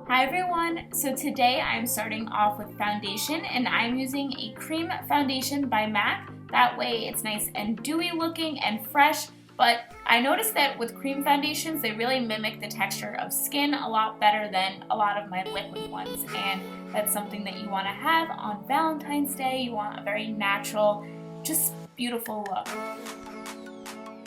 Hi everyone! So today I'm starting off with foundation and I'm using a cream foundation by MAC. That way it's nice and dewy looking and fresh, but I noticed that with cream foundations they really mimic the texture of skin a lot better than a lot of my liquid ones, and that's something that you want to have on Valentine's Day. You want a very natural, just beautiful look.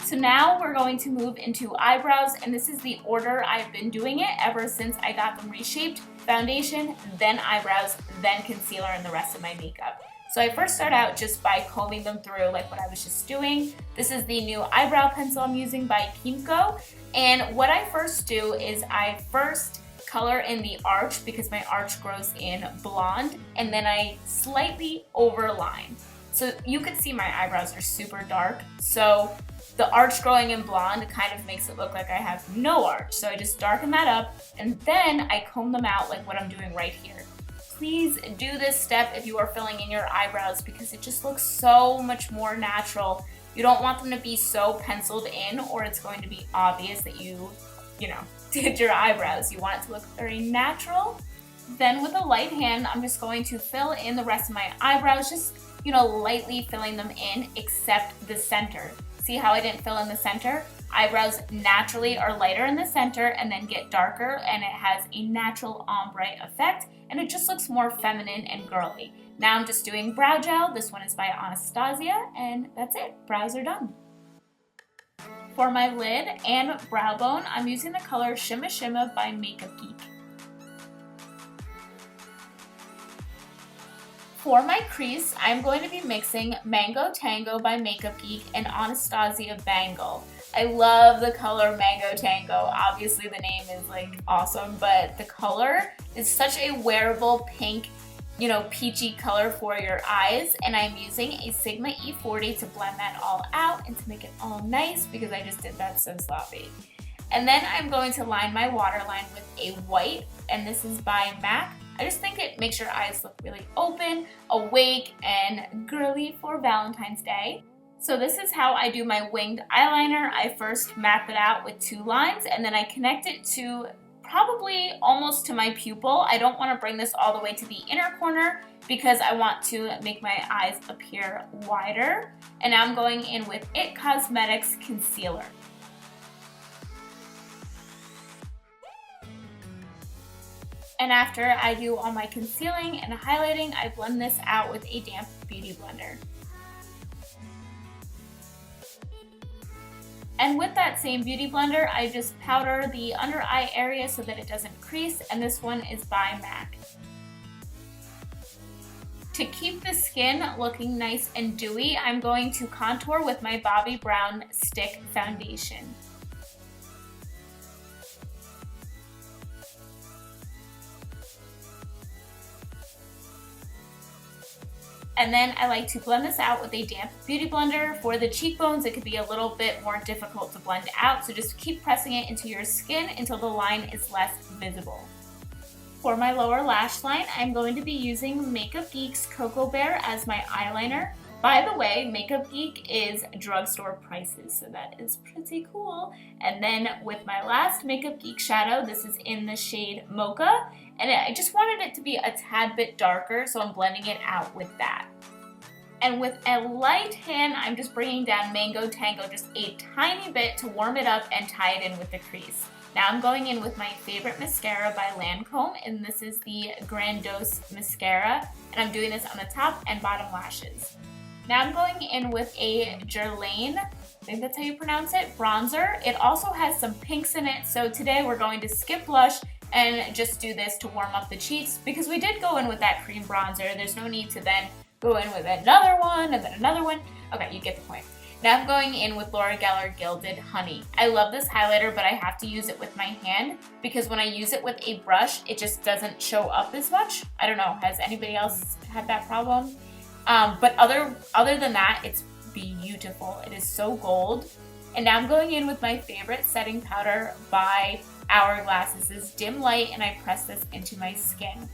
So now we're going to move into eyebrows, and this is the order I've been doing it ever since I got them reshaped. Foundation, then eyebrows, then concealer, and the rest of my makeup. So I first start out just by combing them through like what I was just doing. This is the new eyebrow pencil I'm using by Kimko, and what I first do is I first color in the arch because my arch grows in blonde, and then I slightly overline. So you can see my eyebrows are super dark, so the arch growing in blonde kind of makes it look like I have no arch. So I just darken that up and then I comb them out like what I'm doing right here. Please do this step if you are filling in your eyebrows because it just looks so much more natural. You don't want them to be so penciled in or it's going to be obvious that you did your eyebrows. You want it to look very natural. Then with a light hand, I'm just going to fill in the rest of my eyebrows, just lightly filling them in except the center. See how I didn't fill in the center? Eyebrows naturally are lighter in the center and then get darker, and it has a natural ombre effect and it just looks more feminine and girly. Now I'm just doing brow gel. This one is by Anastasia, and that's it. Brows are done. For my lid and brow bone, I'm using the color Shimma Shimma by Makeup Geek. For my crease, I'm going to be mixing Mango Tango by Makeup Geek and Anastasia Bengal. I love the color Mango Tango. Obviously the name is like awesome, but the color is such a wearable pink, peachy color for your eyes, and I'm using a Sigma E40 to blend that all out and to make it all nice because I just did that so sloppy. And then I'm going to line my waterline with a white, and this is by MAC. I just think it makes your eyes look really open, awake, and girly for Valentine's Day. So this is how I do my winged eyeliner. I first map it out with 2 lines, and then I connect it to probably almost to my pupil. I don't want to bring this all the way to the inner corner because I want to make my eyes appear wider. And now I'm going in with IT Cosmetics Concealer. And after I do all my concealing and highlighting, I blend this out with a damp beauty blender. And with that same beauty blender, I just powder the under eye area so that it doesn't crease, and this one is by MAC. To keep the skin looking nice and dewy, I'm going to contour with my Bobbi Brown Stick Foundation. And then I like to blend this out with a damp beauty blender. For the cheekbones, it could be a little bit more difficult to blend out, so just keep pressing it into your skin until the line is less visible. For my lower lash line, I'm going to be using Makeup Geek's Coco Bear as my eyeliner. By the way, Makeup Geek is drugstore prices, so that is pretty cool. And then with my last Makeup Geek shadow, this is in the shade Mocha, and I just wanted it to be a tad bit darker, so I'm blending it out with that. And with a light hand, I'm just bringing down Mango Tango just a tiny bit to warm it up and tie it in with the crease. Now I'm going in with my favorite mascara by Lancome, and this is the Grandiose Mascara, and I'm doing this on the top and bottom lashes. Now I'm going in with a Guerlain, I think that's how you pronounce it, bronzer. It also has some pinks in it, so today we're going to skip blush and just do this to warm up the cheeks because we did go in with that cream bronzer. There's no need to then go in with another one and then another one. Okay, you get the point. Now I'm going in with Laura Geller Gilded Honey. I love this highlighter, but I have to use it with my hand because when I use it with a brush, it just doesn't show up as much. I don't know, has anybody else had that problem? But other than that, it's beautiful. It is so gold. And now I'm going in with my favorite setting powder by Hourglass. This is Dim Light, and I press this into my skin.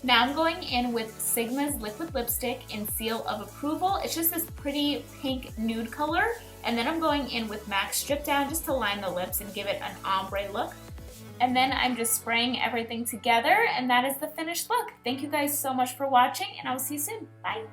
Now I'm going in with Sigma's liquid lipstick in Seal of Approval. It's just this pretty pink nude color. And then I'm going in with MAC Strip Down just to line the lips and give it an ombre look. And then I'm just spraying everything together, and that is the finished look. Thank you guys so much for watching, and I will see you soon. Bye!